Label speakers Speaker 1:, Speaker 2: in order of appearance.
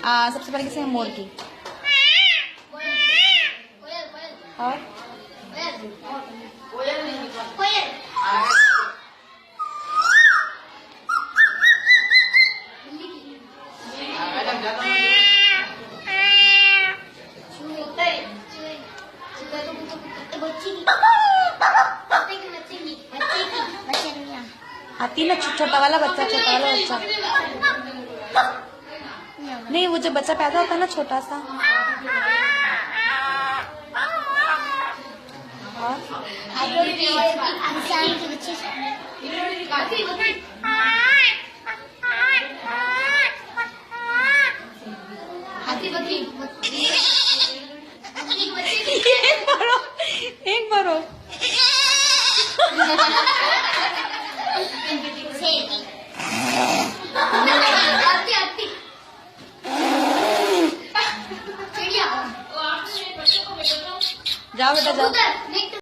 Speaker 1: सबसे पहले किसी में मोर की और हाथी ना, छोटा वाला बच्चा, छोटा वाला बच्चा नहीं, वो जो बच्चा पैदा होता है ना छोटा सा। एक बारो जाओ बेटा जाओ।